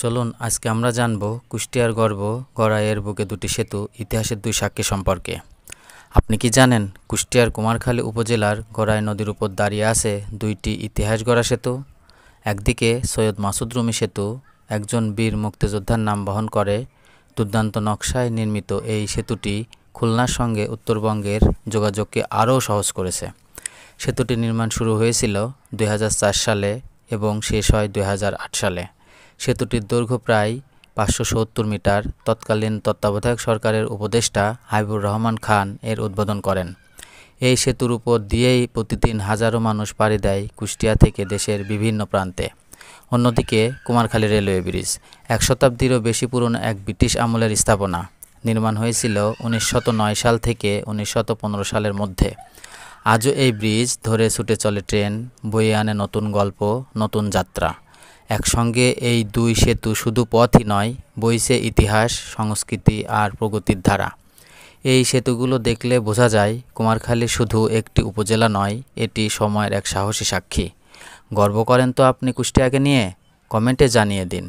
চলুন আজকে আমরা জানব কুষ্টিয়ার গর্ব গড়াইয়ের বুকে দুটি সেতু ইতিহাসের দুই সাক্ষী সম্পর্কে। আপনি কি জানেন কুষ্টিয়ার কুমারখালী উপজেলার গড়াই নদীর উপর দাঁড়িয়ে আছে দুইটি ইতিহাস গড়া সেতু? একদিকে সৈয়দ মাসুদ রুমি সেতু, একজন বীর মুক্তিযোদ্ধার নাম বহন করে। দুর্দান্ত নকশায় নির্মিত এই সেতুটি খুলনার সঙ্গে উত্তরবঙ্গের যোগাযোগকে আরও সহজ করেছে। সেতুটির নির্মাণ শুরু হয়েছিল 2004 সালে এবং শেষ হয় 2008 সালে। সেতুটির দৈর্ঘ্য প্রায় 570 মিটার। তৎকালীন তত্ত্বাবধায়ক সরকারের উপদেষ্টা হাবিবুর রহমান খান এর উদ্বোধন করেন। এই সেতুর উপর দিয়েই প্রতিদিন হাজারো মানুষ পাড়ি দেয় কুষ্টিয়া থেকে দেশের বিভিন্ন প্রান্তে। অন্যদিকে কুমারখালী রেলওয়ে ব্রিজ 1 শতাব্দীরও বেশি পুরনো এক ব্রিটিশ আমলের স্থাপনা। নির্মাণ হয়েছিল 1909 সাল থেকে 1915 সালের মধ্যে। আজও এই ব্রিজ ধরে ছুটে চলে ট্রেন, বয়ে আনে নতুন গল্প, নতুন যাত্রা। একসঙ্গে এই দুই সেতু শুধু পথই নয়, বইছে ইতিহাস, সংস্কৃতি আর প্রগতির ধারা। এই সেতুগুলো দেখলে বোঝা যায় কুমারখালী শুধু একটি উপজেলা নয়, এটি সময়ের এক সাহসী সাক্ষী। গর্ব করেন তো আপনি কুষ্টিয়াকে নিয়ে? কমেন্টে জানিয়ে দিন।